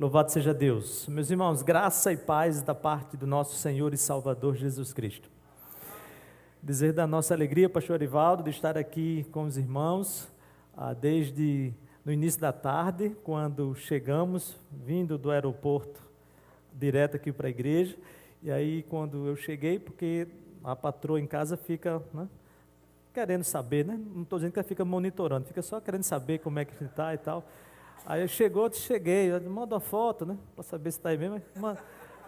Louvado seja Deus. Meus irmãos, graça e paz da parte do nosso Senhor e Salvador Jesus Cristo. Dizer da nossa alegria, pastor Arivaldo, de estar aqui com os irmãos, desde no início da tarde, quando chegamos, vindo do aeroporto, direto aqui para a igreja. E aí, quando eu cheguei, porque a patroa em casa fica, querendo saber, não estou dizendo que ela fica monitorando, fica só querendo saber como é que está e tal. Aí cheguei, manda uma foto, para saber se está aí mesmo.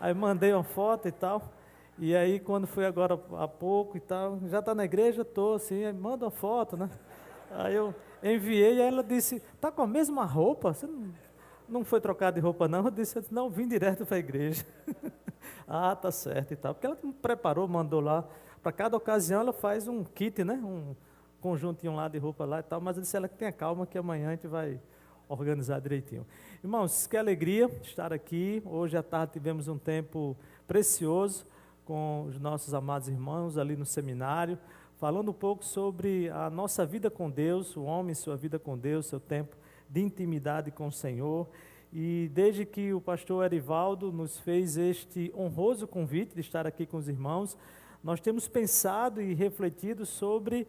Aí mandei uma foto e tal. E aí, quando foi agora há pouco e tal, já está na igreja? Estou, assim, manda uma foto, Aí eu enviei e ela disse, está com a mesma roupa? Você não foi trocado de roupa não? Eu disse, não, vim direto para a igreja. Ah, tá certo e tal. Porque ela me preparou, mandou lá. Para cada ocasião ela faz um kit, um conjuntinho lá de roupa lá e tal. Mas eu disse, ela tenha calma que amanhã a gente vai organizar direitinho. Irmãos, que alegria estar aqui. Hoje à tarde tivemos um tempo precioso com os nossos amados irmãos ali no seminário, falando um pouco sobre a nossa vida com Deus, o homem, sua vida com Deus, seu tempo de intimidade com o Senhor. E desde que o pastor Arivaldo nos fez este honroso convite de estar aqui com os irmãos, nós temos pensado e refletido sobre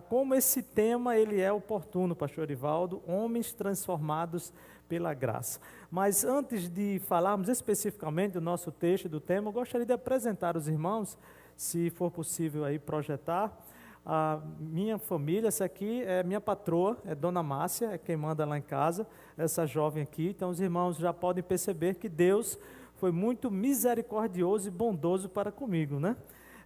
como esse tema ele é oportuno, pastor Arivaldo, homens transformados pela graça. Mas antes de falarmos especificamente do nosso texto e do tema, eu gostaria de apresentar os irmãos, se for possível aí projetar, a minha família. Essa aqui é minha patroa, é Dona Márcia, é quem manda lá em casa, essa jovem aqui. Então os irmãos já podem perceber que Deus foi muito misericordioso e bondoso para comigo,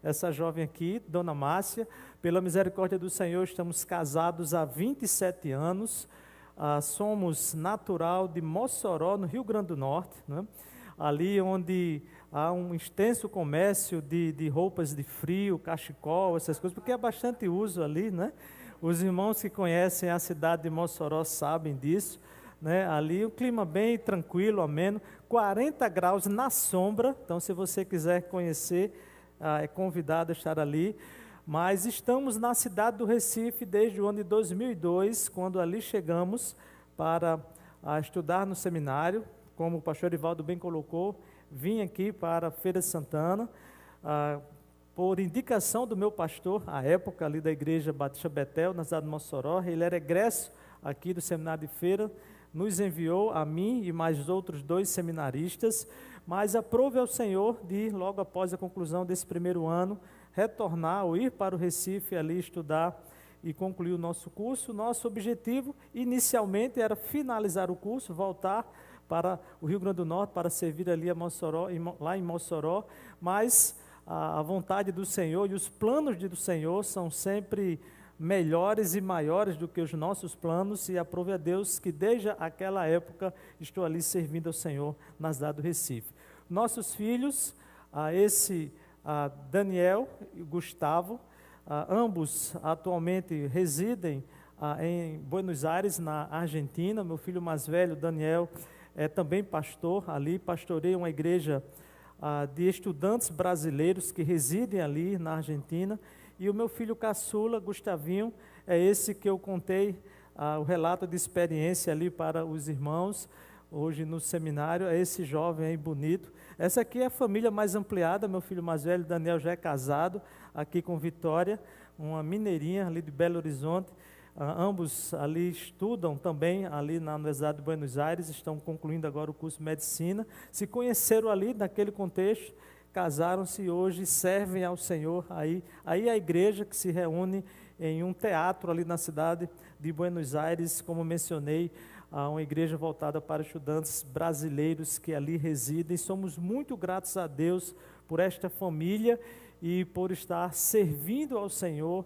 Essa jovem aqui, Dona Márcia, pela misericórdia do Senhor, estamos casados há 27 anos, somos natural de Mossoró, no Rio Grande do Norte, ali onde há um extenso comércio de roupas de frio, cachecol, essas coisas, porque há bastante uso ali, Os irmãos que conhecem a cidade de Mossoró sabem disso, Ali o clima bem tranquilo, ameno, 40 graus na sombra, então se você quiser conhecer, é convidado a estar ali. Mas estamos na cidade do Recife desde o ano de 2002, quando ali chegamos para estudar no seminário. Como o pastor Arivaldo bem colocou, vim aqui para a Feira de Santana, por indicação do meu pastor, à época ali da Igreja Batista Betel, na cidade de Mossoró. Ele era egresso aqui do seminário de Feira, nos enviou a mim e mais outros 2 seminaristas, mas aprove ao Senhor de, logo após a conclusão desse primeiro ano, retornar ou ir para o Recife ali estudar e concluir o nosso curso. Nosso objetivo inicialmente era finalizar o curso, voltar para o Rio Grande do Norte para servir ali a Mossoró, lá em Mossoró, mas a vontade do Senhor e os planos do Senhor são sempre melhores e maiores do que os nossos planos, e aprove a Deus que desde aquela época estou ali servindo ao Senhor na cidade do Recife. Nossos filhos, Daniel e Gustavo, ambos atualmente residem em Buenos Aires, na Argentina. Meu filho mais velho, Daniel, é também pastor ali, pastoreia uma igreja de estudantes brasileiros que residem ali na Argentina. E o meu filho caçula, Gustavinho, é esse que eu contei o relato de experiência ali para os irmãos, hoje no seminário, é esse jovem aí bonito. Essa aqui é a família mais ampliada, meu filho mais velho, Daniel, já é casado, aqui com Vitória, uma mineirinha ali de Belo Horizonte. Ambos ali estudam também ali na Universidade de Buenos Aires, estão concluindo agora o curso de Medicina. Se conheceram ali naquele contexto, casaram-se e hoje servem ao Senhor. Aí a igreja que se reúne em um teatro ali na cidade de Buenos Aires, como mencionei, uma igreja voltada para estudantes brasileiros que ali residem. Somos muito gratos a Deus por esta família e por estar servindo ao Senhor,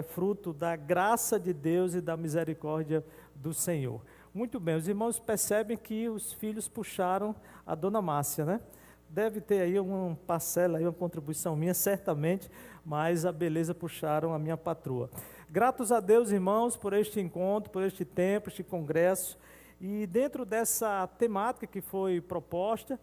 fruto da graça de Deus e da misericórdia do Senhor. Muito bem, os irmãos percebem que os filhos puxaram a Dona Márcia, Deve ter aí uma parcela, uma contribuição minha, certamente, mas a beleza puxaram a minha patroa. Gratos a Deus, irmãos, por este encontro, por este tempo, este congresso. E dentro dessa temática que foi proposta,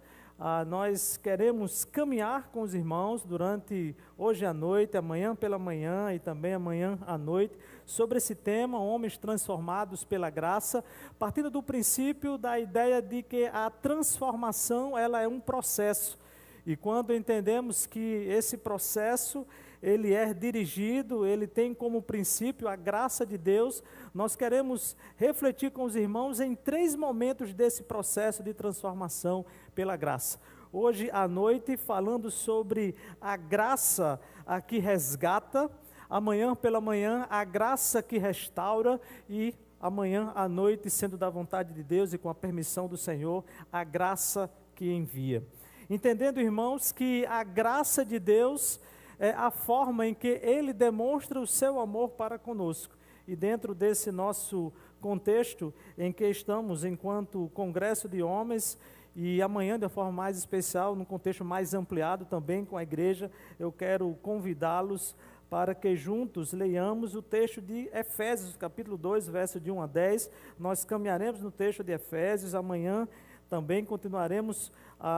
nós queremos caminhar com os irmãos durante hoje à noite, amanhã pela manhã e também amanhã à noite, sobre esse tema, homens transformados pela graça, partindo do princípio da ideia de que a transformação ela é um processo. E quando entendemos que esse processo ele é dirigido, ele tem como princípio a graça de Deus, nós queremos refletir com os irmãos em 3 momentos desse processo de transformação pela graça. Hoje à noite, falando sobre a graça que resgata, amanhã pela manhã, a graça que restaura e amanhã à noite, sendo da vontade de Deus e com a permissão do Senhor, a graça que envia. Entendendo, irmãos, que a graça de Deus é a forma em que Ele demonstra o seu amor para conosco. E dentro desse nosso contexto em que estamos enquanto Congresso de Homens, e amanhã de uma forma mais especial, num contexto mais ampliado também com a igreja, eu quero convidá-los para que juntos leiamos o texto de Efésios, capítulo 2, verso de 1 a 10. Nós caminharemos no texto de Efésios, amanhã também continuaremos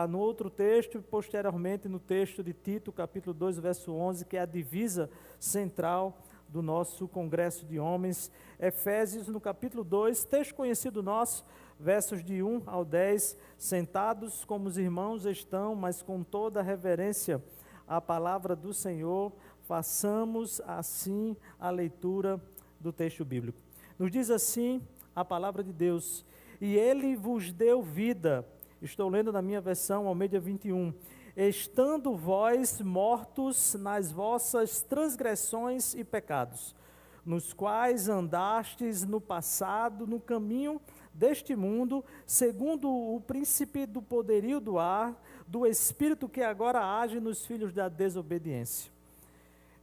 no outro texto, e posteriormente no texto de Tito, capítulo 2, verso 11, que é a divisa central do nosso Congresso de Homens. Efésios, no capítulo 2, texto conhecido nosso, versos de 1 ao 10, sentados como os irmãos estão, mas com toda a reverência à palavra do Senhor, façamos assim a leitura do texto bíblico. Nos diz assim a palavra de Deus: e Ele vos deu vida. Estou lendo na minha versão, Almeida 21. Estando vós mortos nas vossas transgressões e pecados, nos quais andastes no passado, no caminho deste mundo, segundo o príncipe do poderio do ar, do espírito que agora age nos filhos da desobediência,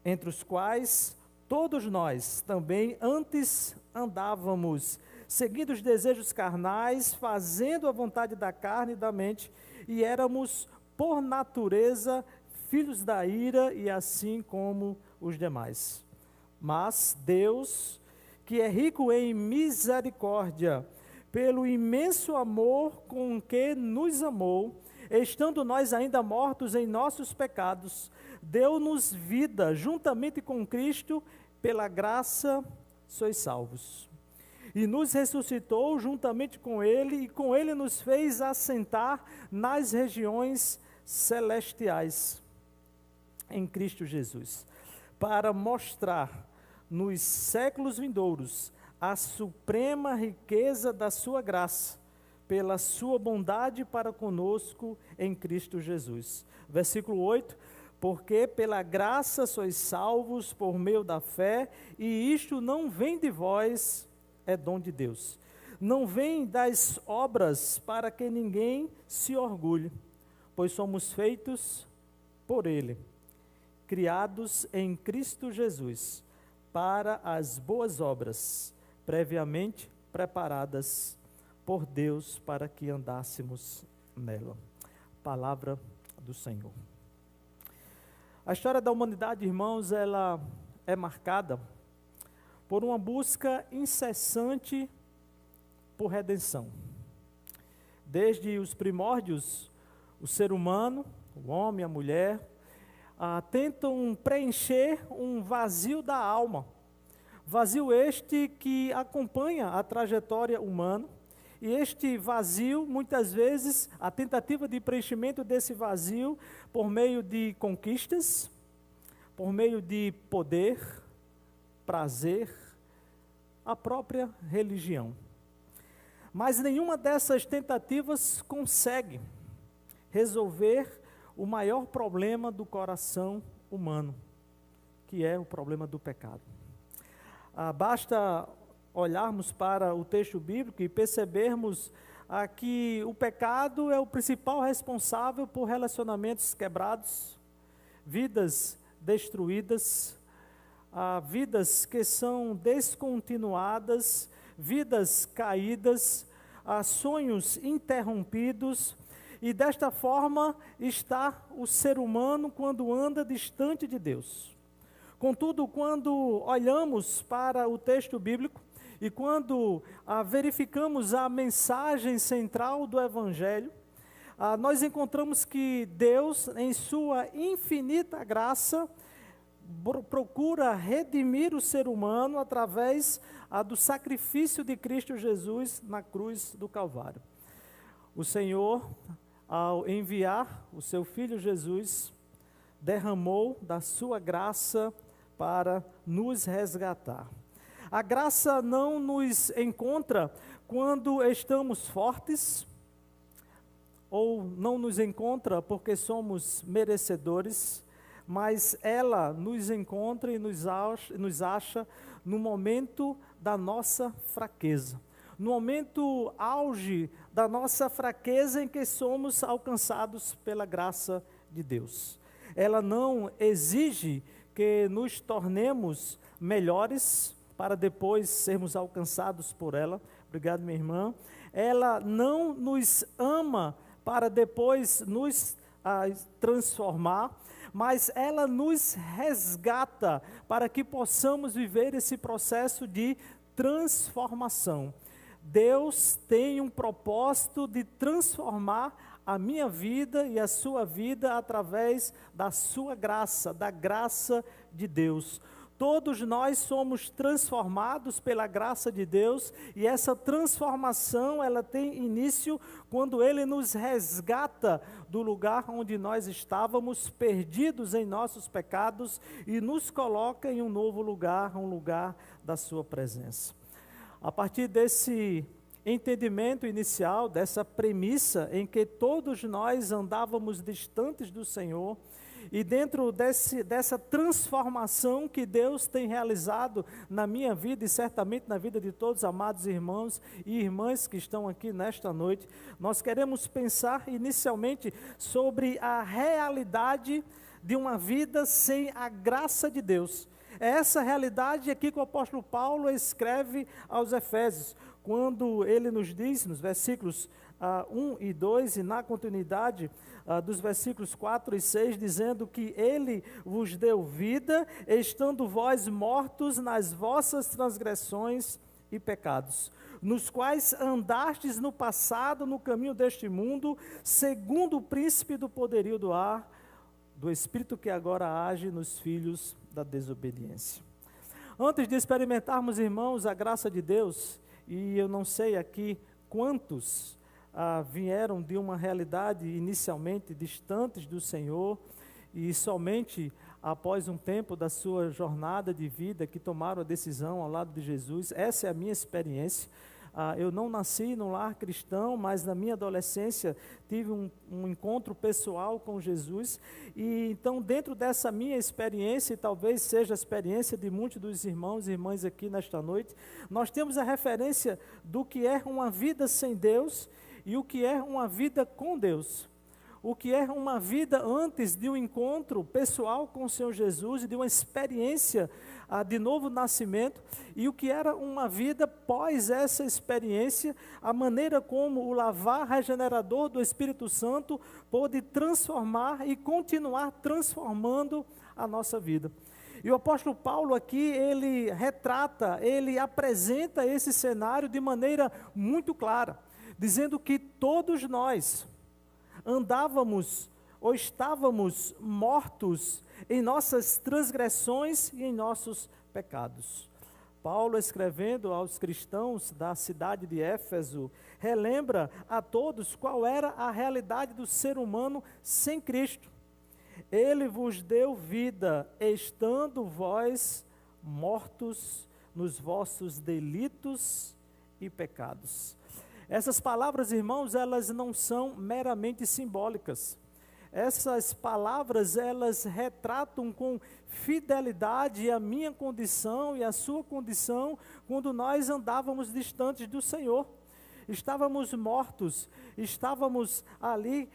entre os quais todos nós também antes andávamos, seguindo os desejos carnais, fazendo a vontade da carne e da mente, e éramos, por natureza, filhos da ira, e assim como os demais. Mas Deus, que é rico em misericórdia, pelo imenso amor com que nos amou, estando nós ainda mortos em nossos pecados, deu-nos vida juntamente com Cristo, pela graça sois salvos. E nos ressuscitou juntamente com Ele, e com Ele nos fez assentar nas regiões celestiais, em Cristo Jesus, para mostrar nos séculos vindouros a suprema riqueza da sua graça, pela sua bondade para conosco em Cristo Jesus. Versículo 8, porque pela graça sois salvos por meio da fé, e isto não vem de vós, é dom de Deus. Não vem das obras para que ninguém se orgulhe, pois somos feitos por Ele, criados em Cristo Jesus, para as boas obras, previamente preparadas por Deus para que andássemos nela. Palavra do Senhor. A história da humanidade, irmãos, ela é marcada por uma busca incessante por redenção. Desde os primórdios, o ser humano, o homem, a mulher, tentam preencher um vazio da alma. Vazio este que acompanha a trajetória humana, e este vazio, muitas vezes, a tentativa de preenchimento desse vazio por meio de conquistas, por meio de poder, prazer, a própria religião. Mas nenhuma dessas tentativas consegue resolver o maior problema do coração humano, que é o problema do pecado. Basta olharmos para o texto bíblico e percebermos que o pecado é o principal responsável por relacionamentos quebrados, vidas destruídas, vidas que são descontinuadas, vidas caídas, sonhos interrompidos, e desta forma está o ser humano quando anda distante de Deus. Contudo, quando olhamos para o texto bíblico E quando verificamos a mensagem central do Evangelho, nós encontramos que Deus, em sua infinita graça, procura redimir o ser humano através do sacrifício de Cristo Jesus na cruz do Calvário. O Senhor, ao enviar o seu Filho Jesus, derramou da sua graça para nos resgatar. A graça não nos encontra quando estamos fortes, ou não nos encontra porque somos merecedores, mas ela nos encontra e nos acha no momento da nossa fraqueza, no momento auge da nossa fraqueza em que somos alcançados pela graça de Deus. Ela não exige que nos tornemos melhores para depois sermos alcançados por ela. Obrigado, minha irmã. Ela não nos ama para depois nos transformar, mas ela nos resgata para que possamos viver esse processo de transformação. Deus tem um propósito de transformar a minha vida e a sua vida através da sua graça, da graça de Deus. Todos nós somos transformados pela graça de Deus, e essa transformação ela tem início quando Ele nos resgata do lugar onde nós estávamos perdidos em nossos pecados e nos coloca em um novo lugar, um lugar da sua presença. A partir desse entendimento inicial, dessa premissa em que todos nós andávamos distantes do Senhor, e dentro dessa transformação que Deus tem realizado na minha vida e certamente na vida de todos os amados irmãos e irmãs que estão aqui nesta noite, nós queremos pensar inicialmente sobre a realidade de uma vida sem a graça de Deus. É essa realidade aqui que o apóstolo Paulo escreve aos Efésios, quando ele nos diz, nos versículos 1 e 2, e na continuidade dos versículos 4 e 6, dizendo que Ele vos deu vida, estando vós mortos nas vossas transgressões e pecados, nos quais andastes no passado, no caminho deste mundo, segundo o príncipe do poderio do ar, do Espírito que agora age nos filhos da desobediência. Antes de experimentarmos, irmãos, a graça de Deus, e eu não sei aqui quantos vieram de uma realidade inicialmente distantes do Senhor, e somente após um tempo da sua jornada de vida que tomaram a decisão ao lado de Jesus. Essa é a minha experiência. Eu não nasci num lar cristão, mas na minha adolescência tive um encontro pessoal com Jesus, e então dentro dessa minha experiência, e talvez seja a experiência de muitos dos irmãos e irmãs aqui nesta noite, nós temos a referência do que é uma vida sem Deus e o que é uma vida com Deus. O que é uma vida antes de um encontro pessoal com o Senhor Jesus e de uma experiência de novo nascimento, e o que era uma vida pós essa experiência, a maneira como o lavar regenerador do Espírito Santo pôde transformar e continuar transformando a nossa vida. E o apóstolo Paulo aqui, ele retrata, ele apresenta esse cenário de maneira muito clara, dizendo que todos nós andávamos ou estávamos mortos em nossas transgressões e em nossos pecados. Paulo, escrevendo aos cristãos da cidade de Éfeso, relembra a todos qual era a realidade do ser humano sem Cristo. Ele vos deu vida, estando vós mortos nos vossos delitos e pecados. Essas palavras, irmãos, elas não são meramente simbólicas. Essas palavras, elas retratam com fidelidade a minha condição e a sua condição quando nós andávamos distantes do Senhor. Estávamos mortos, estávamos ali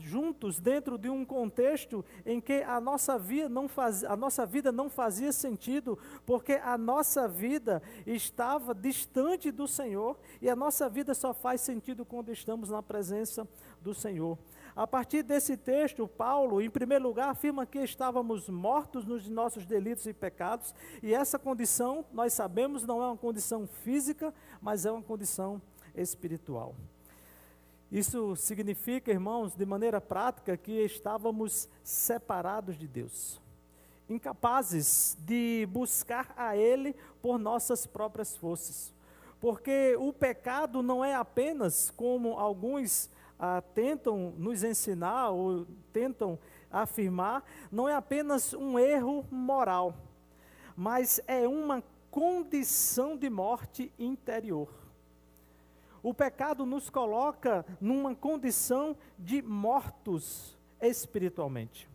juntos dentro de um contexto em que a nossa vida não fazia sentido, porque a nossa vida estava distante do Senhor, e a nossa vida só faz sentido quando estamos na presença do Senhor. A partir desse texto, Paulo, em primeiro lugar, afirma que estávamos mortos nos nossos delitos e pecados, e essa condição, nós sabemos, não é uma condição física, mas é uma condição espiritual. Isso significa, irmãos, de maneira prática, que estávamos separados de Deus, incapazes de buscar a Ele por nossas próprias forças. Porque o pecado não é apenas, como alguns tentam nos ensinar ou tentam afirmar, não é apenas um erro moral, mas é uma condição de morte interior. O pecado nos coloca numa condição de mortos espiritualmente.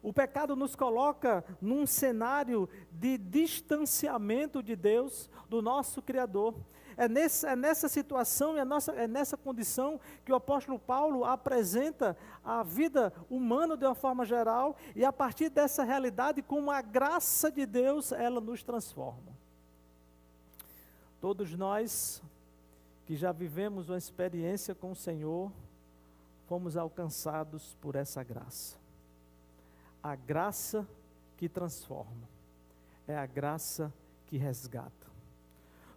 O pecado nos coloca num cenário de distanciamento de Deus, do nosso Criador. É nessa situação, é nessa condição que o apóstolo Paulo apresenta a vida humana de uma forma geral, e a partir dessa realidade, com a graça de Deus, ela nos transforma. Todos nós que já vivemos uma experiência com o Senhor, fomos alcançados por essa graça. A graça que transforma, é a graça que resgata.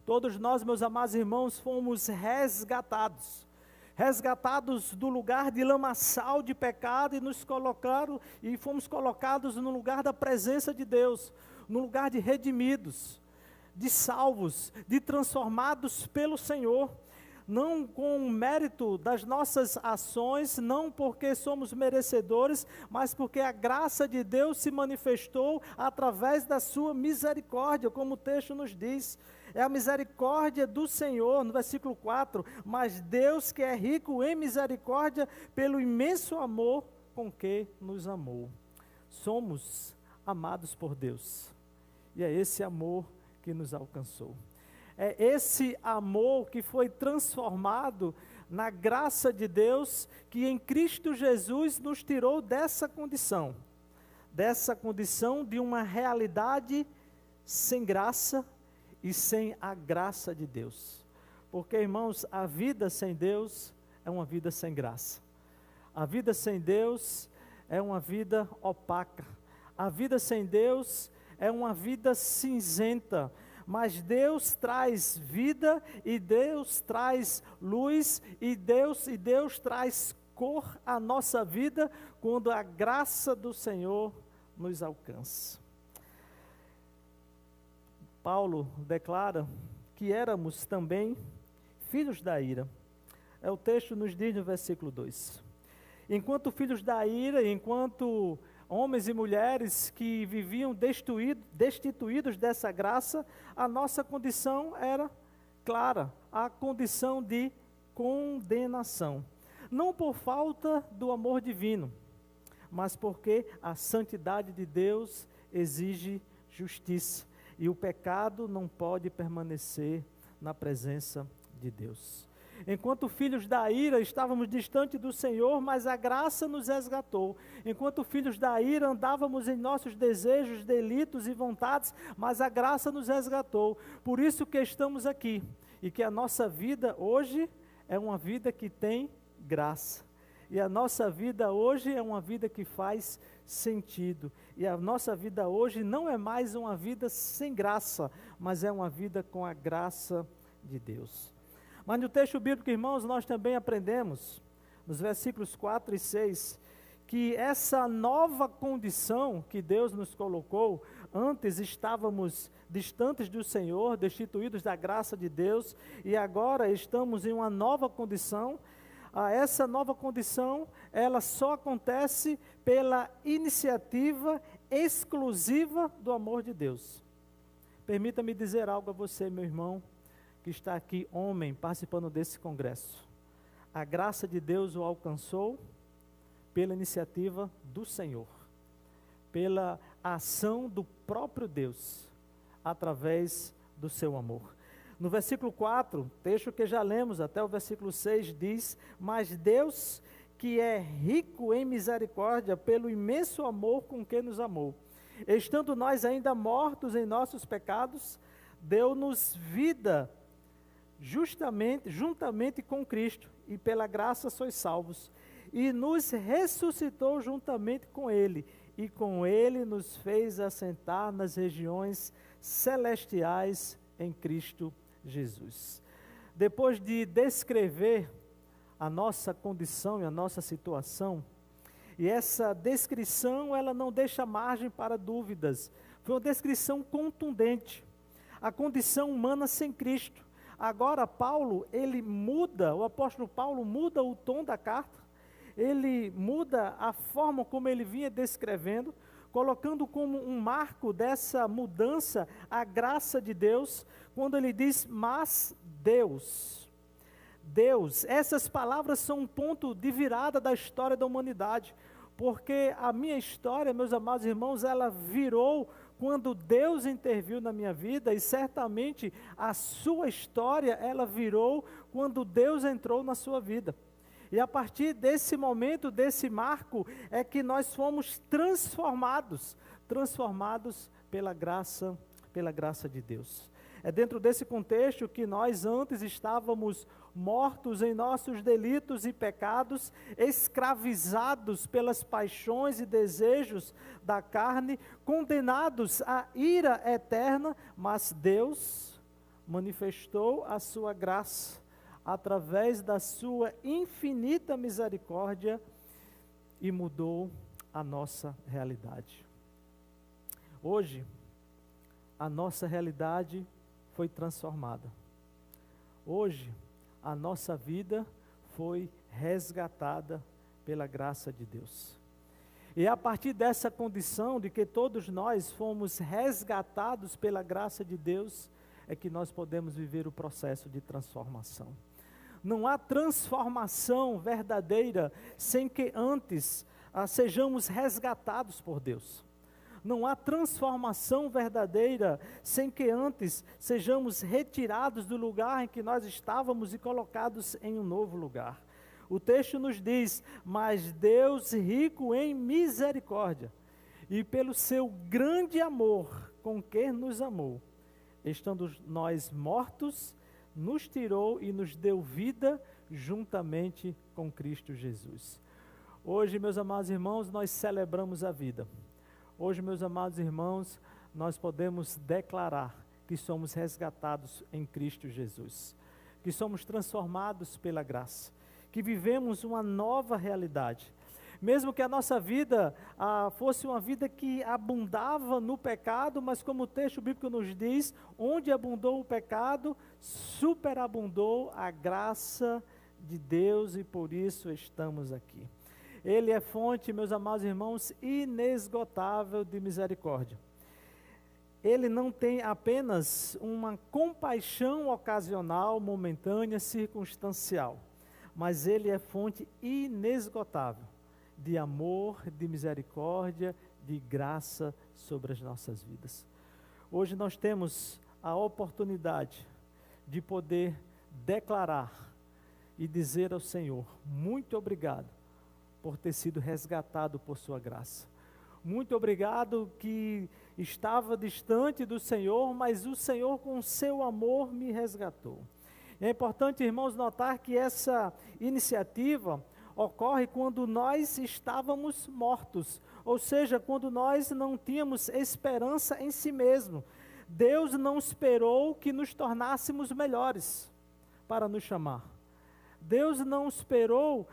Todos nós, meus amados irmãos, fomos resgatados do lugar de lamaçal de pecado e fomos colocados no lugar da presença de Deus, no lugar de redimidos, de salvos, de transformados pelo Senhor, não com o mérito das nossas ações, não porque somos merecedores, mas porque a graça de Deus se manifestou através da sua misericórdia, como o texto nos diz. É a misericórdia do Senhor, no versículo 4, mas Deus que é rico em misericórdia, pelo imenso amor com que nos amou. Somos amados por Deus, e é esse amor que nos alcançou. É esse amor que foi transformado na graça de Deus, que em Cristo Jesus nos tirou dessa condição de uma realidade sem graça e sem a graça de Deus. Porque, irmãos, a vida sem Deus é uma vida sem graça. A vida sem Deus é uma vida opaca. A vida sem Deus é uma vida cinzenta. Mas Deus traz vida, e Deus traz luz, e Deus traz cor à nossa vida quando a graça do Senhor nos alcança. Paulo declara que éramos também filhos da ira. O texto nos diz no versículo 2. Enquanto filhos da ira, enquanto homens e mulheres que viviam destituídos dessa graça, a nossa condição era clara, a condição de condenação. Não por falta do amor divino, mas porque a santidade de Deus exige justiça. E o pecado não pode permanecer na presença de Deus. Enquanto filhos da ira, estávamos distantes do Senhor, mas a graça nos resgatou. Enquanto filhos da ira, andávamos em nossos desejos, delitos e vontades, mas a graça nos resgatou. Por isso que estamos aqui, e que a nossa vida hoje é uma vida que tem graça. E a nossa vida hoje é uma vida que faz sentido. E a nossa vida hoje não é mais uma vida sem graça, mas é uma vida com a graça de Deus. Mas no texto bíblico, irmãos, nós também aprendemos, nos versículos 4 e 6, que essa nova condição que Deus nos colocou, antes estávamos distantes do Senhor, destituídos da graça de Deus, e agora estamos em uma nova condição. Essa nova condição, ela só acontece pela iniciativa exclusiva do amor de Deus. Permita-me dizer algo a você, meu irmão, que está aqui, homem, participando desse congresso. A graça de Deus o alcançou pela iniciativa do Senhor, pela ação do próprio Deus, através do seu amor. No versículo 4, texto que já lemos até o versículo 6, diz: mas Deus, que é rico em misericórdia, pelo imenso amor com que nos amou, estando nós ainda mortos em nossos pecados, deu-nos vida juntamente com Cristo, e pela graça sois salvos, e nos ressuscitou juntamente com Ele, e com Ele nos fez assentar nas regiões celestiais em Cristo Jesus. Depois de descrever a nossa condição e a nossa situação, e essa descrição ela não deixa margem para dúvidas, foi uma descrição contundente, a condição humana sem Cristo. Agora o apóstolo Paulo muda o tom da carta, ele muda a forma como ele vinha descrevendo, colocando como um marco dessa mudança a graça de Deus, quando ele diz, mas Deus, essas palavras são um ponto de virada da história da humanidade, porque a minha história, meus amados irmãos, ela virou quando Deus interviu na minha vida, e certamente a sua história, ela virou quando Deus entrou na sua vida. E a partir desse momento, desse marco, é que nós fomos transformados pela graça de Deus. É dentro desse contexto que nós antes estávamos mortos em nossos delitos e pecados, escravizados pelas paixões e desejos da carne, condenados à ira eterna, mas Deus manifestou a sua graça através da sua infinita misericórdia e mudou a nossa realidade. Hoje, a nossa realidade foi transformada. Hoje, a nossa vida foi resgatada pela graça de Deus. E a partir dessa condição de que todos nós fomos resgatados pela graça de Deus, é que nós podemos viver o processo de transformação. Não há transformação verdadeira sem que antes sejamos resgatados por Deus. Não há transformação verdadeira sem que antes sejamos retirados do lugar em que nós estávamos e colocados em um novo lugar. O texto nos diz, mas Deus rico em misericórdia, e pelo seu grande amor com que nos amou, estando nós mortos, nos tirou e nos deu vida juntamente com Cristo Jesus. Hoje, meus amados irmãos, nós celebramos a vida. Hoje, meus amados irmãos, nós podemos declarar que somos resgatados em Cristo Jesus, que somos transformados pela graça, que vivemos uma nova realidade. Mesmo que a nossa vida fosse uma vida que abundava no pecado, mas como o texto bíblico nos diz, onde abundou o pecado, superabundou a graça de Deus, e por isso estamos aqui. Ele é fonte, meus amados irmãos, inesgotável de misericórdia. Ele não tem apenas uma compaixão ocasional, momentânea, circunstancial, mas ele é fonte inesgotável de amor, de misericórdia, de graça sobre as nossas vidas. Hoje nós temos a oportunidade de poder declarar e dizer ao Senhor, muito obrigado por ter sido resgatado por sua graça. Muito obrigado que estava distante do Senhor, mas o Senhor com seu amor me resgatou. É importante, irmãos, notar que essa iniciativa ocorre quando nós estávamos mortos, ou seja, quando nós não tínhamos esperança em si mesmo. Deus não esperou que nos tornássemos melhores para nos chamar. Deus não esperou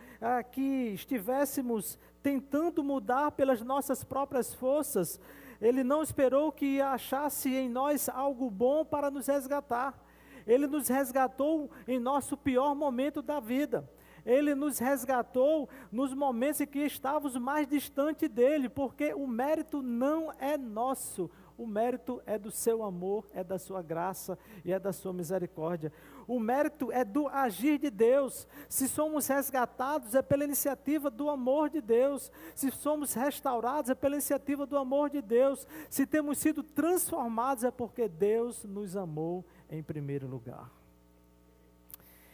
que estivéssemos tentando mudar pelas nossas próprias forças. Ele não esperou que achasse em nós algo bom para nos resgatar. Ele nos resgatou em nosso pior momento da vida. Ele nos resgatou nos momentos em que estávamos mais distante dele, porque o mérito não é nosso, o mérito é do seu amor, é da sua graça e é da sua misericórdia. O mérito é do agir de Deus. Se somos resgatados é pela iniciativa do amor de Deus. Se somos restaurados é pela iniciativa do amor de Deus. Se temos sido transformados é porque Deus nos amou em primeiro lugar.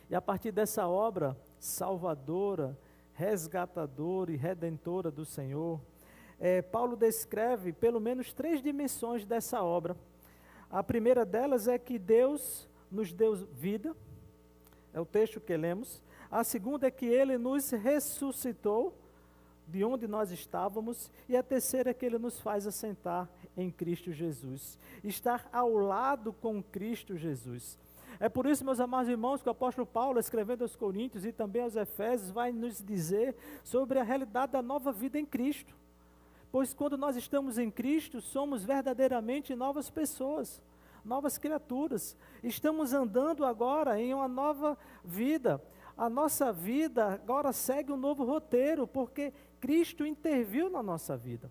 E a partir dessa obra salvadora, resgatadora e redentora do Senhor, Paulo descreve pelo menos 3 dimensões dessa obra. A primeira delas é que Deus nos deu vida, é o texto que lemos. A segunda é que Ele nos ressuscitou de onde nós estávamos. E a terceira é que Ele nos faz assentar em Cristo Jesus. Estar ao lado com Cristo Jesus. É por isso, meus amados irmãos, que o apóstolo Paulo, escrevendo aos Coríntios e também aos Efésios, vai nos dizer sobre a realidade da nova vida em Cristo. Pois quando nós estamos em Cristo, somos verdadeiramente novas pessoas, novas criaturas. Estamos andando agora em uma nova vida. A nossa vida agora segue um novo roteiro, porque Cristo interviu na nossa vida.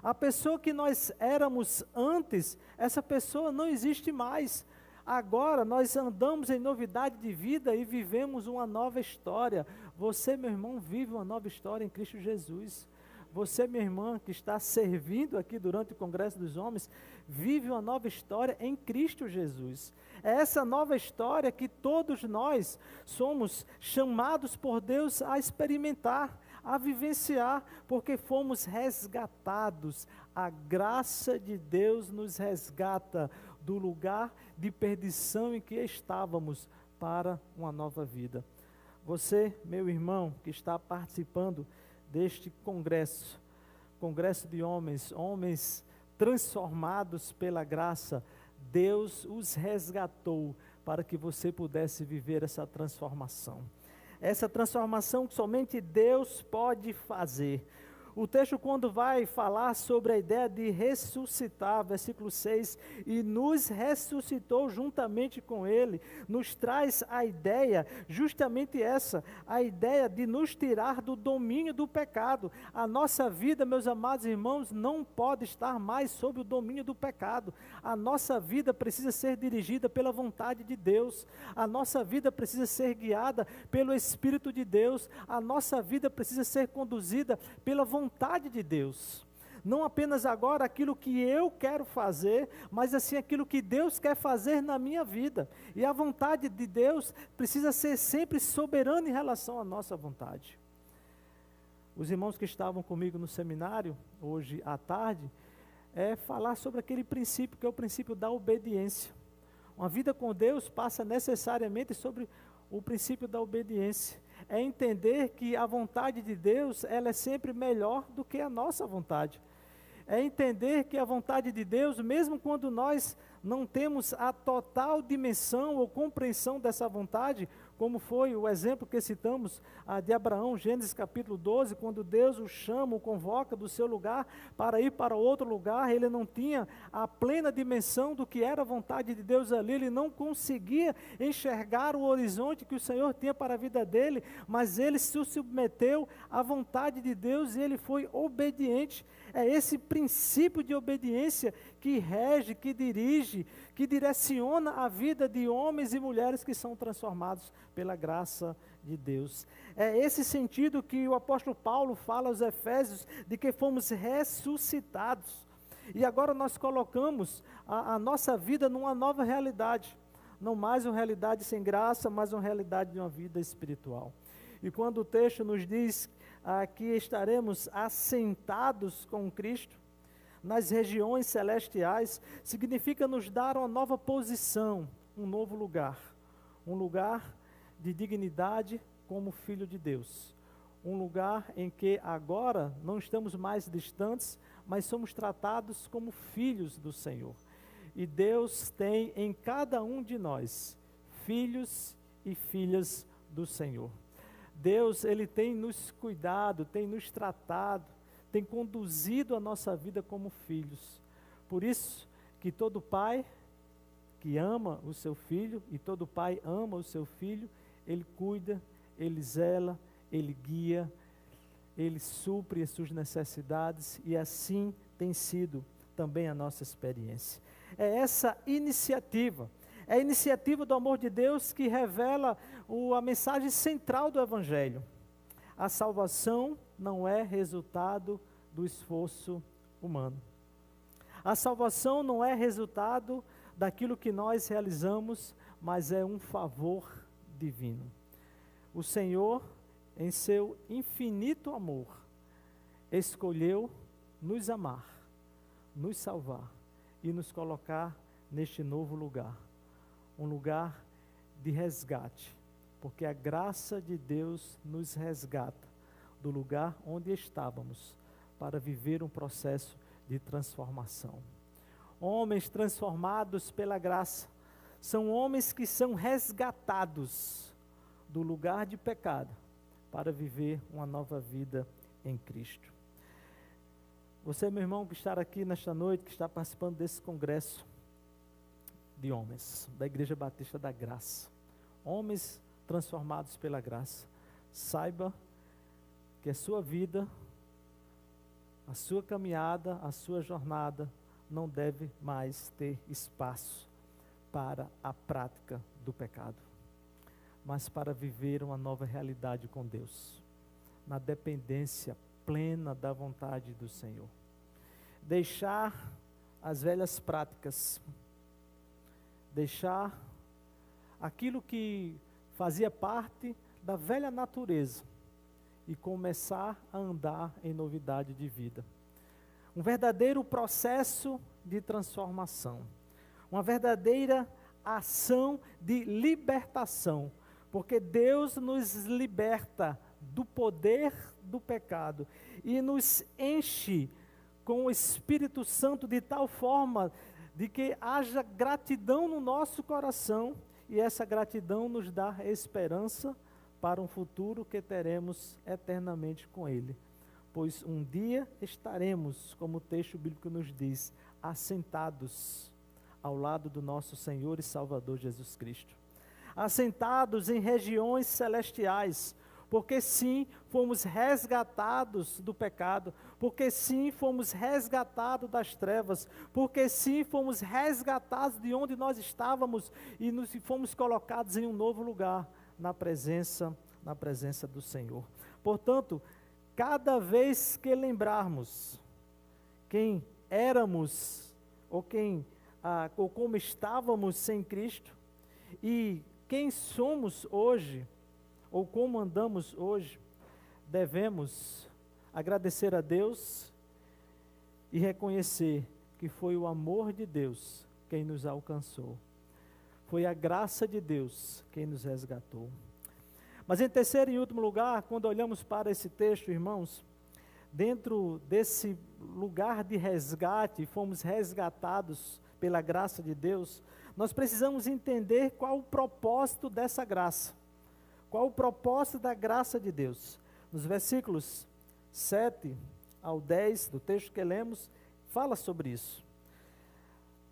A pessoa que nós éramos antes, essa pessoa não existe mais. Agora nós andamos em novidade de vida e vivemos uma nova história. Você, meu irmão, vive uma nova história em Cristo Jesus. Você, minha irmã, que está servindo aqui durante o Congresso dos Homens, vive uma nova história em Cristo Jesus. É essa nova história que todos nós somos chamados por Deus a experimentar, a vivenciar, porque fomos resgatados. A graça de Deus nos resgata do lugar de perdição em que estávamos para uma nova vida. Você, meu irmão, que está participando deste congresso de homens transformados pela graça, Deus os resgatou para que você pudesse viver essa transformação. Essa transformação que somente Deus pode fazer. O texto, quando vai falar sobre a ideia de ressuscitar, versículo 6, e nos ressuscitou juntamente com Ele, nos traz a ideia, justamente essa, a ideia de nos tirar do domínio do pecado. A nossa vida, meus amados irmãos, não pode estar mais sob o domínio do pecado. A nossa vida precisa ser dirigida pela vontade de Deus. A nossa vida precisa ser guiada pelo Espírito de Deus. A nossa vida precisa ser conduzida pela vontade de Deus, não apenas agora aquilo que eu quero fazer, mas assim aquilo que Deus quer fazer na minha vida. E a vontade de Deus precisa ser sempre soberana em relação à nossa vontade. Os irmãos que estavam comigo no seminário hoje à tarde, falar sobre aquele princípio que é o princípio da obediência. Uma vida com Deus passa necessariamente sobre o princípio da obediência. É entender que a vontade de Deus, ela é sempre melhor do que a nossa vontade. É entender que a vontade de Deus, mesmo quando nós não temos a total dimensão ou compreensão dessa vontade, como foi o exemplo que citamos de Abraão, Gênesis capítulo 12, quando Deus o chama, o convoca do seu lugar para ir para outro lugar, ele não tinha a plena dimensão do que era a vontade de Deus ali, ele não conseguia enxergar o horizonte que o Senhor tinha para a vida dele, mas ele se submeteu à vontade de Deus e ele foi obediente. É esse princípio de obediência que rege, que dirige, que direciona a vida de homens e mulheres que são transformados pela graça de Deus. É esse sentido que o apóstolo Paulo fala aos Efésios, de que fomos ressuscitados. E agora nós colocamos a nossa vida numa nova realidade. Não mais uma realidade sem graça, mas uma realidade de uma vida espiritual. E quando o texto nos diz que estaremos assentados com Cristo nas regiões celestiais, significa nos dar uma nova posição, um novo lugar. Um lugar de dignidade como filho de Deus. Um lugar em que agora não estamos mais distantes, mas somos tratados como filhos do Senhor. E Deus tem em cada um de nós filhos e filhas do Senhor. Deus, Ele tem nos cuidado, tem nos tratado, tem conduzido a nossa vida como filhos. Por isso que todo pai que ama o seu filho, e todo pai ama o seu filho, ele cuida, ele zela, ele guia, ele supre as suas necessidades, e assim tem sido também a nossa experiência. É essa iniciativa, é a iniciativa do amor de Deus que revela a mensagem central do Evangelho. A salvação não é resultado do esforço humano. A salvação não é resultado daquilo que nós realizamos, mas é um favor divino. O Senhor, em seu infinito amor, escolheu nos amar, nos salvar e nos colocar neste novo lugar. Um lugar de resgate, porque a graça de Deus nos resgata do lugar onde estávamos para viver um processo de transformação. Homens transformados pela graça são homens que são resgatados do lugar de pecado para viver uma nova vida em Cristo. Você, meu irmão, que está aqui nesta noite, que está participando desse congresso de homens, da Igreja Batista da Graça, homens transformados pela graça, saiba que a sua vida, a sua caminhada, a sua jornada não deve mais ter espaço para a prática do pecado, mas para viver uma nova realidade com Deus, na dependência plena da vontade do Senhor. Deixar as velhas práticas, deixar aquilo que fazia parte da velha natureza e começar a andar em novidade de vida. Um verdadeiro processo de transformação, uma verdadeira ação de libertação, porque Deus nos liberta do poder do pecado e nos enche com o Espírito Santo de tal forma de que haja gratidão no nosso coração, e essa gratidão nos dá esperança para um futuro que teremos eternamente com Ele. Pois um dia estaremos, como o texto bíblico nos diz, assentados ao lado do nosso Senhor e Salvador Jesus Cristo. Assentados em regiões celestiais, porque sim, fomos resgatados do pecado, porque sim, fomos resgatados das trevas, porque sim, fomos resgatados de onde nós estávamos e fomos colocados em um novo lugar, na presença do Senhor. Portanto, cada vez que lembrarmos quem éramos, ou como estávamos sem Cristo, e quem somos hoje, ou como andamos hoje, devemos agradecer a Deus e reconhecer que foi o amor de Deus quem nos alcançou. Foi a graça de Deus quem nos resgatou. Mas em terceiro e último lugar, quando olhamos para esse texto, irmãos, dentro desse lugar de resgate, fomos resgatados pela graça de Deus, nós precisamos entender qual o propósito dessa graça. Qual o propósito da graça de Deus? Nos versículos 7 ao 10 do texto que lemos, fala sobre isso.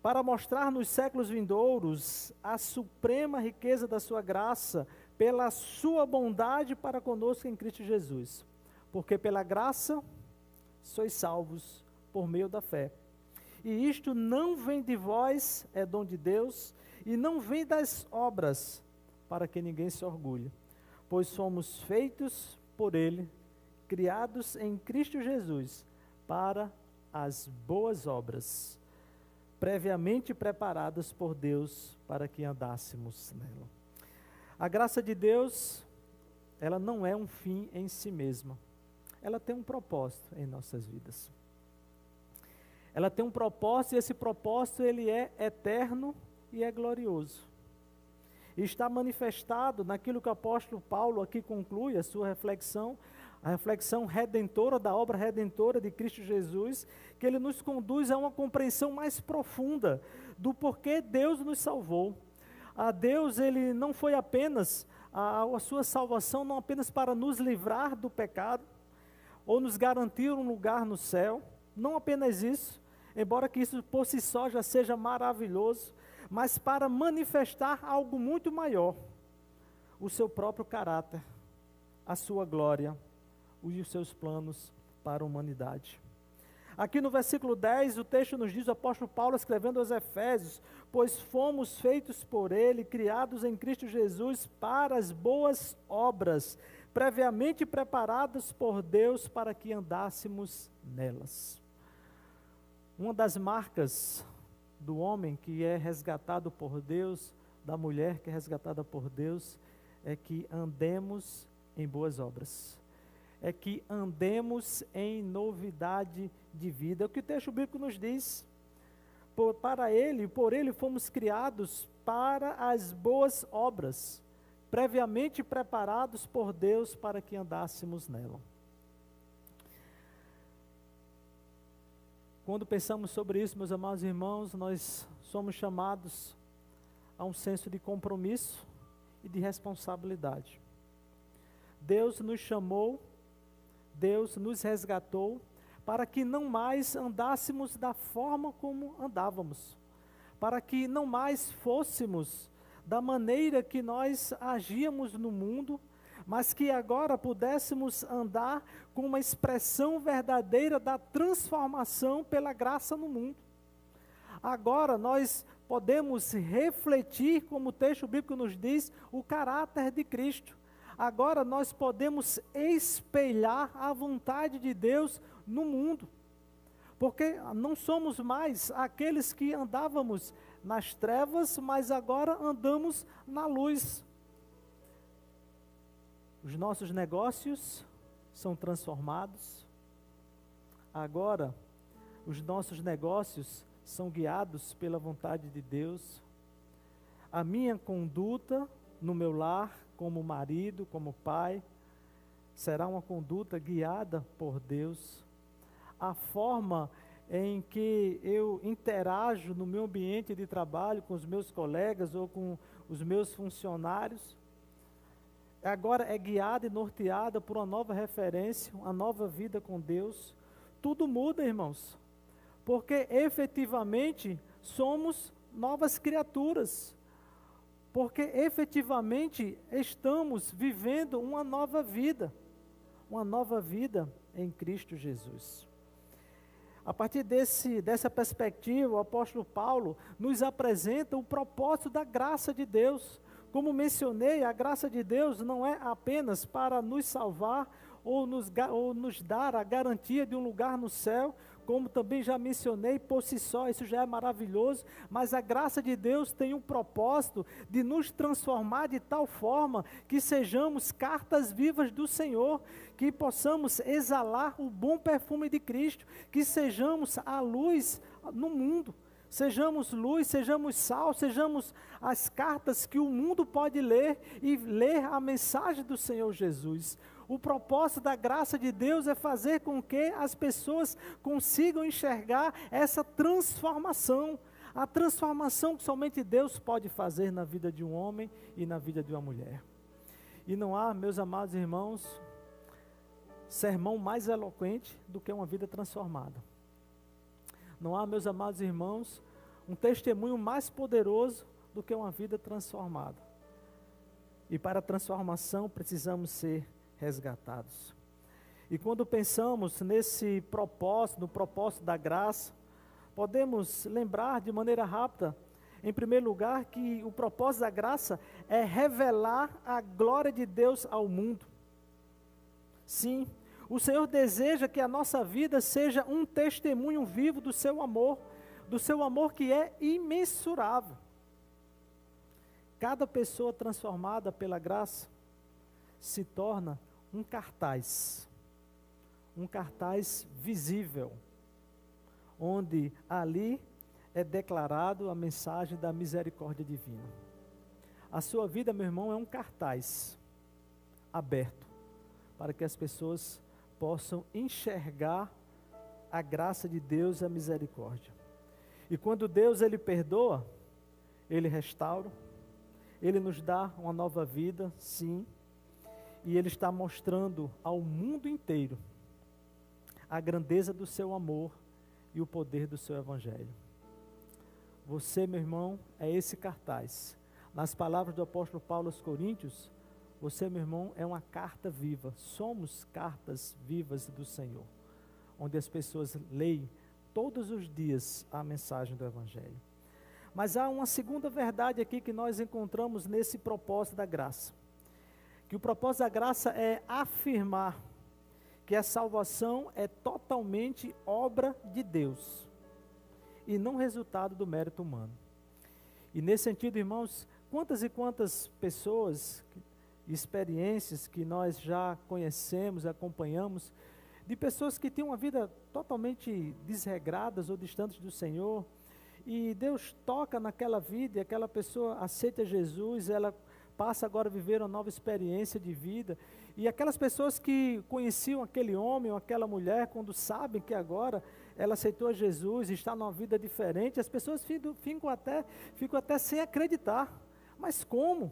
Para mostrar nos séculos vindouros a suprema riqueza da sua graça, pela sua bondade para conosco em Cristo Jesus. Porque pela graça sois salvos por meio da fé. E isto não vem de vós, é dom de Deus, e não vem das obras, para que ninguém se orgulhe. Pois somos feitos por Ele, criados em Cristo Jesus, para as boas obras, previamente preparadas por Deus para que andássemos nela. A graça de Deus, ela não é um fim em si mesma. Ela tem um propósito em nossas vidas. Ela tem um propósito, e esse propósito ele é eterno e é glorioso. E está manifestado naquilo que o apóstolo Paulo aqui conclui a sua reflexão, a reflexão redentora da obra redentora de Cristo Jesus, que ele nos conduz a uma compreensão mais profunda do porquê Deus nos salvou. A Deus, ele não foi apenas, a sua salvação não apenas para nos livrar do pecado, ou nos garantir um lugar no céu, não apenas isso, embora que isso por si só já seja maravilhoso, mas para manifestar algo muito maior, o seu próprio caráter, a sua glória e os seus planos para a humanidade. Aqui no versículo 10, o texto nos diz, o apóstolo Paulo escrevendo aos Efésios, pois fomos feitos por Ele, criados em Cristo Jesus para as boas obras, previamente preparadas por Deus para que andássemos nelas. Uma das marcas do homem que é resgatado por Deus, da mulher que é resgatada por Deus, é que andemos em boas obras. É que andemos em novidade de vida. É o que o texto bíblico nos diz. Por Ele fomos criados para as boas obras, previamente preparados por Deus para que andássemos nela. Quando pensamos sobre isso, meus amados irmãos, nós somos chamados a um senso de compromisso e de responsabilidade. Deus nos chamou, Deus nos resgatou, para que não mais andássemos da forma como andávamos, para que não mais fôssemos da maneira que nós agíamos no mundo, mas que agora pudéssemos andar com uma expressão verdadeira da transformação pela graça no mundo. Agora nós podemos refletir, como o texto bíblico nos diz, o caráter de Cristo. Agora nós podemos espelhar a vontade de Deus no mundo, porque não somos mais aqueles que andávamos nas trevas, mas agora andamos na luz. Os nossos negócios são transformados. Agora, os nossos negócios são guiados pela vontade de Deus. A minha conduta no meu lar, como marido, como pai, será uma conduta guiada por Deus. A forma em que eu interajo no meu ambiente de trabalho com os meus colegas ou com os meus funcionários, agora é guiada e norteada por uma nova referência, uma nova vida com Deus. Tudo muda, irmãos, porque efetivamente somos novas criaturas, porque efetivamente estamos vivendo uma nova vida em Cristo Jesus. A partir dessa perspectiva, o apóstolo Paulo nos apresenta o propósito da graça de Deus. Como mencionei, a graça de Deus não é apenas para nos salvar ou nos dar a garantia de um lugar no céu, como também já mencionei, por si só, isso já é maravilhoso, mas a graça de Deus tem um propósito de nos transformar de tal forma que sejamos cartas vivas do Senhor, que possamos exalar o bom perfume de Cristo, que sejamos a luz no mundo. Sejamos luz, sejamos sal, sejamos as cartas que o mundo pode ler e ler a mensagem do Senhor Jesus. O propósito da graça de Deus é fazer com que as pessoas consigam enxergar essa transformação. A transformação que somente Deus pode fazer na vida de um homem e na vida de uma mulher. E não há, meus amados irmãos, sermão mais eloquente do que uma vida transformada. Não há, meus amados irmãos, um testemunho mais poderoso do que uma vida transformada. E para a transformação precisamos ser resgatados. E quando pensamos nesse propósito, no propósito da graça, podemos lembrar de maneira rápida, em primeiro lugar, que o propósito da graça é revelar a glória de Deus ao mundo. Sim, o Senhor deseja que a nossa vida seja um testemunho vivo do seu amor que é imensurável. Cada pessoa transformada pela graça se torna um cartaz visível, onde ali é declarado a mensagem da misericórdia divina. A sua vida, meu irmão, é um cartaz aberto, para que as pessoas possam enxergar a graça de Deus e a misericórdia. E quando Deus, Ele perdoa, Ele restaura, Ele nos dá uma nova vida, sim, e Ele está mostrando ao mundo inteiro a grandeza do seu amor e o poder do seu evangelho. Você, meu irmão, é esse cartaz. Nas palavras do apóstolo Paulo aos Coríntios, você, meu irmão, é uma carta viva. Somos cartas vivas do Senhor, onde as pessoas leem todos os dias a mensagem do evangelho. Mas há uma segunda verdade aqui que nós encontramos nesse propósito da graça. Que o propósito da graça é afirmar que a salvação é totalmente obra de Deus e não resultado do mérito humano. E nesse sentido, irmãos, quantas e quantas pessoas, experiências que nós já conhecemos, acompanhamos, de pessoas que têm uma vida totalmente desregradas ou distantes do Senhor, e Deus toca naquela vida e aquela pessoa aceita Jesus, ela passa agora a viver uma nova experiência de vida. E aquelas pessoas que conheciam aquele homem ou aquela mulher, quando sabem que agora ela aceitou Jesus e está numa vida diferente, as pessoas ficam até sem acreditar. Mas como?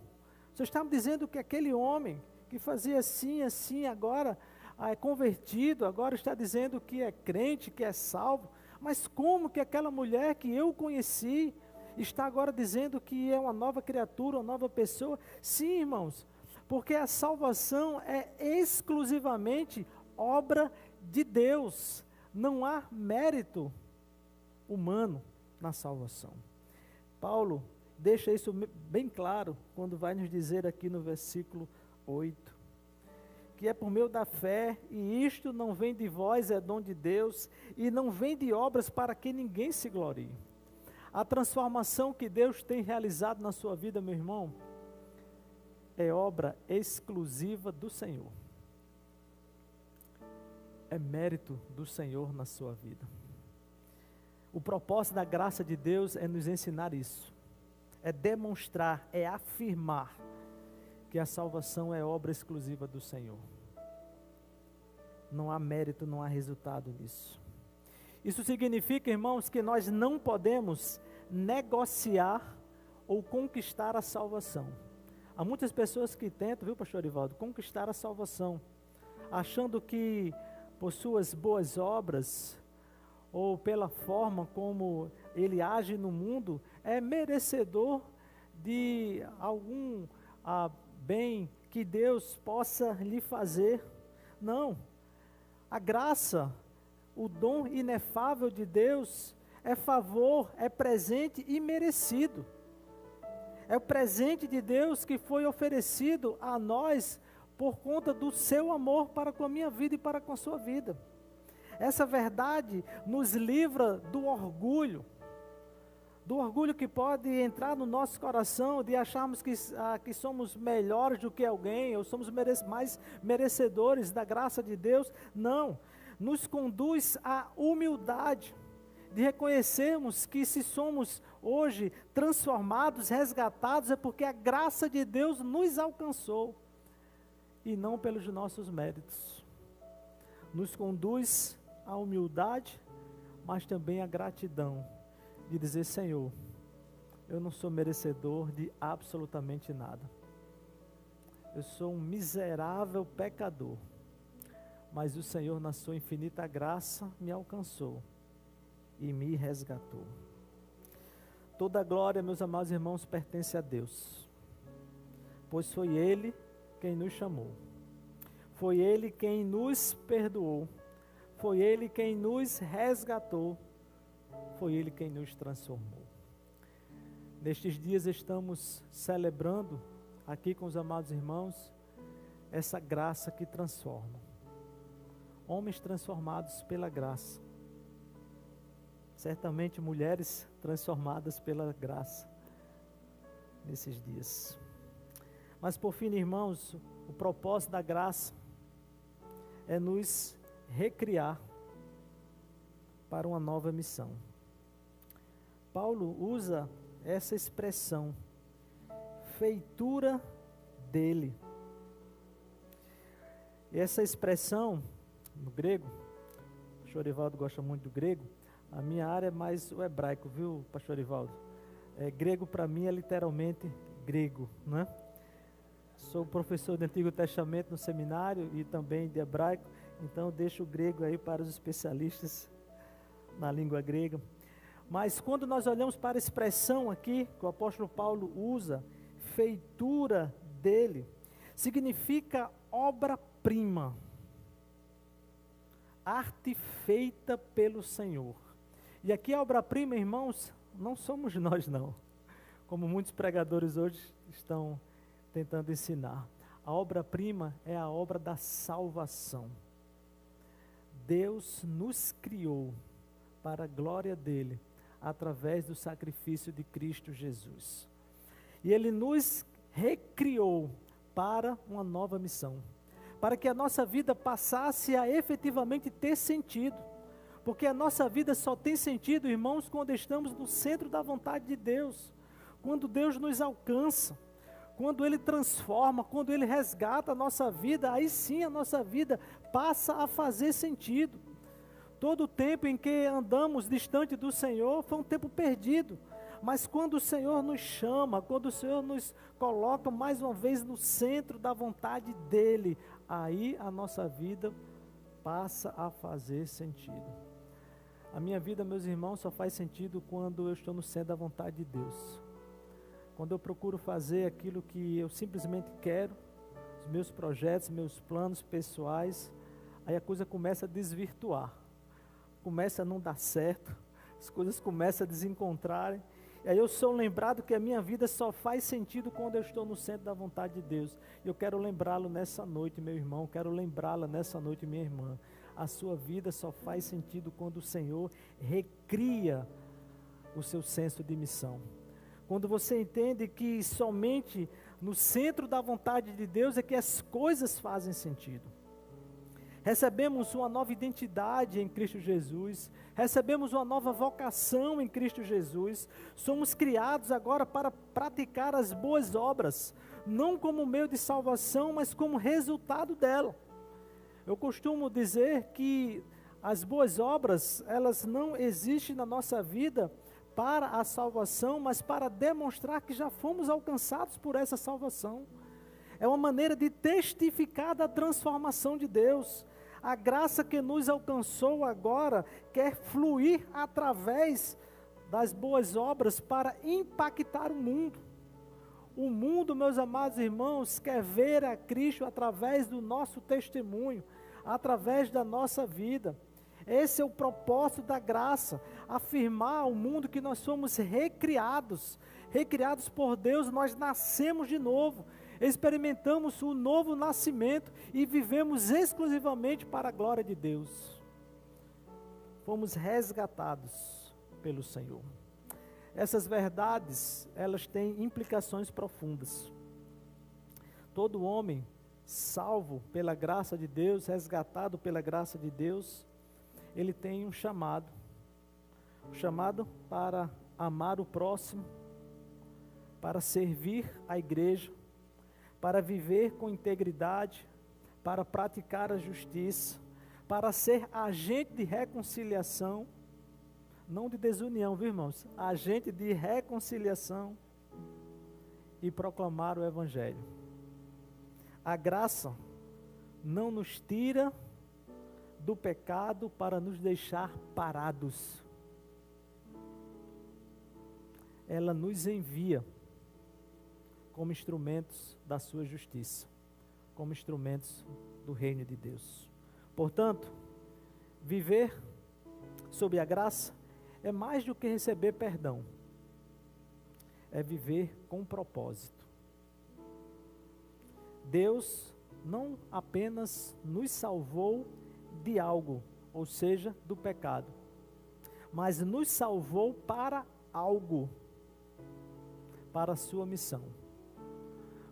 Você está me dizendo que aquele homem que fazia assim, assim, agora é convertido, agora está dizendo que é crente, que é salvo. Mas como que aquela mulher que eu conheci está agora dizendo que é uma nova criatura, uma nova pessoa? Sim, irmãos, porque a salvação é exclusivamente obra de Deus. Não há mérito humano na salvação. Paulo deixa isso bem claro quando vai nos dizer aqui no versículo 8. Que é por meio da fé, e isto não vem de vós, é dom de Deus, e não vem de obras para que ninguém se glorie. A transformação que Deus tem realizado na sua vida, meu irmão, é obra exclusiva do Senhor. É mérito do Senhor na sua vida. O propósito da graça de Deus é nos ensinar isso. É demonstrar, é afirmar que a salvação é obra exclusiva do Senhor. Não há mérito, não há resultado nisso. Isso significa, irmãos, que nós não podemos negociar ou conquistar a salvação. Há muitas pessoas que tentam, viu, pastor Arivaldo, conquistar a salvação, achando que por suas boas obras ou pela forma como ele age no mundo, é merecedor de algum bem que Deus possa lhe fazer. Não, a graça, o dom inefável de Deus é favor, é presente e merecido. É o presente de Deus que foi oferecido a nós por conta do seu amor para com a minha vida e para com a sua vida. Essa verdade nos livra do orgulho que pode entrar no nosso coração, de acharmos que somos melhores do que alguém, ou somos mais merecedores da graça de Deus. Não, nos conduz à humildade, de reconhecermos que se somos hoje transformados, resgatados, é porque a graça de Deus nos alcançou, e não pelos nossos méritos. Nos conduz à humildade, mas também à gratidão, de dizer: Senhor, eu não sou merecedor de absolutamente nada. Eu sou um miserável pecador, mas o Senhor, na sua infinita graça, me alcançou e me resgatou. Toda a glória, meus amados irmãos, pertence a Deus, pois foi Ele quem nos chamou, foi Ele quem nos perdoou, foi Ele quem nos resgatou, foi Ele quem nos transformou. Nestes dias estamos celebrando aqui com os amados irmãos essa graça que transforma. Homens transformados pela graça. Certamente mulheres transformadas pela graça nesses dias. Mas por fim, irmãos, o propósito da graça é nos recriar para uma nova missão. Paulo usa essa expressão, feitura dele. E essa expressão, no grego, o pastor Arivaldo gosta muito do grego, a minha área é mais o hebraico, viu, pastor Arivaldo? Grego para mim é literalmente grego, não é? Sou professor do Antigo Testamento no seminário e também de hebraico, então deixo o grego aí para os especialistas na língua grega. Mas quando nós olhamos para a expressão aqui, que o apóstolo Paulo usa, feitura dele, significa obra-prima, arte feita pelo Senhor. E aqui a obra-prima, irmãos, não somos nós não, como muitos pregadores hoje estão tentando ensinar. A obra-prima é a obra da salvação. Deus nos criou para a glória dele, através do sacrifício de Cristo Jesus. E Ele nos recriou para uma nova missão, para que a nossa vida passasse a efetivamente ter sentido, porque a nossa vida só tem sentido, irmãos, quando estamos no centro da vontade de Deus, quando Deus nos alcança, quando Ele transforma, quando Ele resgata a nossa vida, aí sim a nossa vida passa a fazer sentido. Todo o tempo em que andamos distante do Senhor foi um tempo perdido. Mas quando o Senhor nos chama, quando o Senhor nos coloca mais uma vez no centro da vontade dEle, aí a nossa vida passa a fazer sentido. A minha vida, meus irmãos, só faz sentido quando eu estou no centro da vontade de Deus. Quando eu procuro fazer aquilo que eu simplesmente quero, os meus projetos, meus planos pessoais, aí a coisa começa a desvirtuar. Começa a não dar certo, as coisas começam a desencontrarem. E aí eu sou lembrado que a minha vida só faz sentido quando eu estou no centro da vontade de Deus. Eu quero lembrá-lo nessa noite, meu irmão, quero lembrá-la nessa noite, minha irmã. A sua vida só faz sentido quando o Senhor recria o seu senso de missão. Quando você entende que somente no centro da vontade de Deus é que as coisas fazem sentido. Recebemos uma nova identidade em Cristo Jesus, recebemos uma nova vocação em Cristo Jesus, somos criados agora para praticar as boas obras, não como meio de salvação, mas como resultado dela. Eu costumo dizer que as boas obras, elas não existem na nossa vida para a salvação, mas para demonstrar que já fomos alcançados por essa salvação. É uma maneira de testificar da transformação de Deus. A graça que nos alcançou agora quer fluir através das boas obras para impactar o mundo. O mundo, meus amados irmãos, quer ver a Cristo através do nosso testemunho, através da nossa vida. Esse é o propósito da graça, afirmar ao mundo que nós somos recriados por Deus, nós nascemos de novo. Experimentamos o novo nascimento e vivemos exclusivamente para a glória de Deus. Fomos resgatados pelo Senhor. Essas verdades, elas têm implicações profundas. Todo homem salvo pela graça de Deus, resgatado pela graça de Deus, ele tem um chamado para amar o próximo, para servir a igreja, para viver com integridade, para praticar a justiça, para ser agente de reconciliação, não de desunião, viu, irmãos? Agente de reconciliação e proclamar o Evangelho. A graça não nos tira do pecado para nos deixar parados. Ela nos envia como instrumentos da sua justiça, como instrumentos do reino de Deus. Portanto, viver sob a graça é mais do que receber perdão, é viver com propósito. Deus não apenas nos salvou de algo, ou seja, do pecado, mas nos salvou para algo, para a sua missão.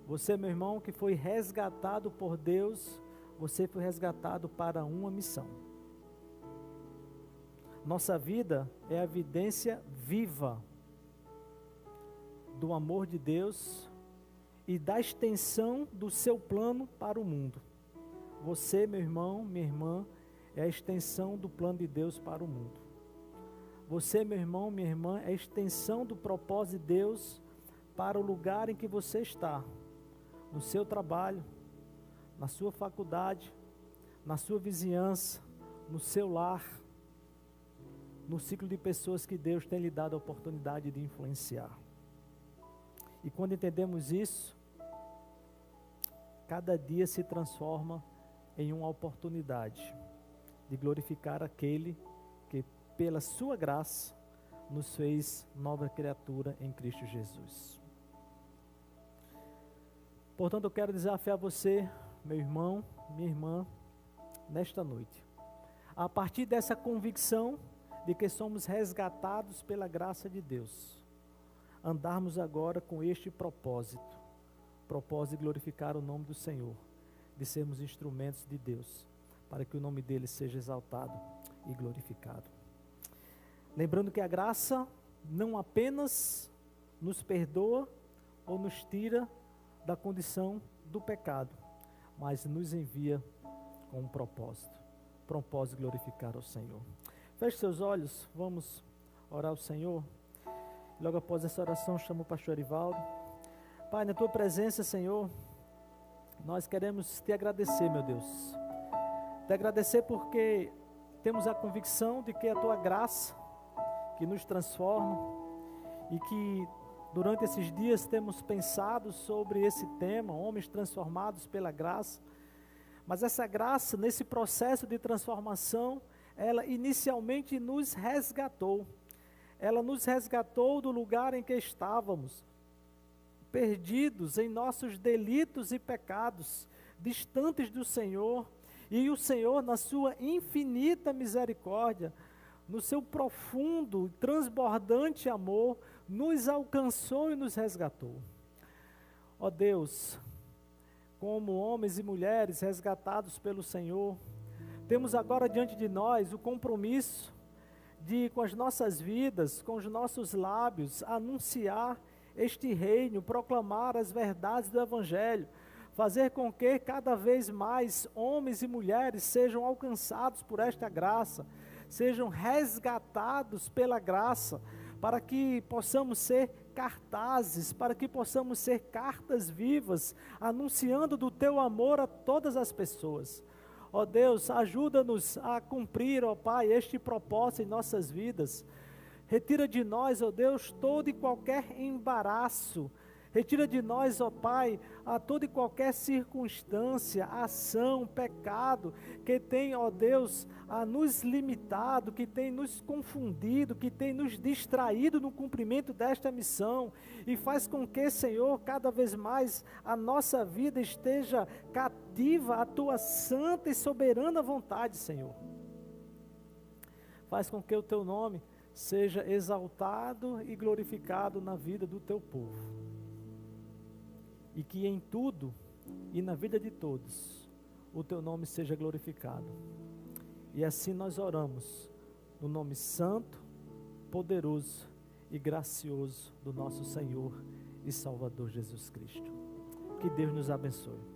Você, meu irmão, que foi resgatado por Deus, você foi resgatado para uma missão. Nossa vida é a evidência viva do amor de Deus e da extensão do seu plano para o mundo. Você, meu irmão, minha irmã, é a extensão do plano de Deus para o mundo. Você, meu irmão, minha irmã, é a extensão do propósito de Deus para o lugar em que você está. No seu trabalho, na sua faculdade, na sua vizinhança, no seu lar, no ciclo de pessoas que Deus tem lhe dado a oportunidade de influenciar. E quando entendemos isso, cada dia se transforma em uma oportunidade de glorificar aquele que, pela sua graça, nos fez nova criatura em Cristo Jesus. Portanto, eu quero desafiar você, meu irmão, minha irmã, nesta noite, a partir dessa convicção de que somos resgatados pela graça de Deus, andarmos agora com este propósito de glorificar o nome do Senhor, de sermos instrumentos de Deus, para que o nome dele seja exaltado e glorificado. Lembrando que a graça não apenas nos perdoa ou nos tira da condição do pecado, mas nos envia com um propósito de glorificar ao Senhor. Feche seus olhos, vamos orar ao Senhor. Logo após essa oração, chamo o pastor Arivaldo. Pai, na tua presença, Senhor, nós queremos te agradecer, meu Deus. Te agradecer porque temos a convicção de que é a tua graça que nos transforma e que durante esses dias temos pensado sobre esse tema, homens transformados pela graça. Mas essa graça, nesse processo de transformação, ela inicialmente nos resgatou. Ela nos resgatou do lugar em que estávamos, perdidos em nossos delitos e pecados, distantes do Senhor. E o Senhor, na sua infinita misericórdia, no seu profundo, transbordante amor, nos alcançou e nos resgatou. Ó Deus, como homens e mulheres resgatados pelo Senhor, temos agora diante de nós o compromisso de, com as nossas vidas, com os nossos lábios, anunciar este reino, proclamar as verdades do Evangelho, fazer com que cada vez mais homens e mulheres sejam alcançados por esta graça, sejam resgatados pela graça, para que possamos ser cartazes, para que possamos ser cartas vivas, anunciando do teu amor a todas as pessoas. Ó Deus, ajuda-nos a cumprir, ó Pai, este propósito em nossas vidas. Retira de nós, ó Deus, todo e qualquer embaraço. Retira de nós, ó Pai, a toda e qualquer circunstância, ação, pecado, que tem, ó Deus, a nos limitado, que tem nos confundido, que tem nos distraído no cumprimento desta missão. E faz com que, Senhor, cada vez mais a nossa vida esteja cativa à Tua santa e soberana vontade, Senhor. Faz com que o Teu nome seja exaltado e glorificado na vida do Teu povo. E que em tudo e na vida de todos o Teu nome seja glorificado. E assim nós oramos no nome santo, poderoso e gracioso do nosso Senhor e Salvador Jesus Cristo. Que Deus nos abençoe.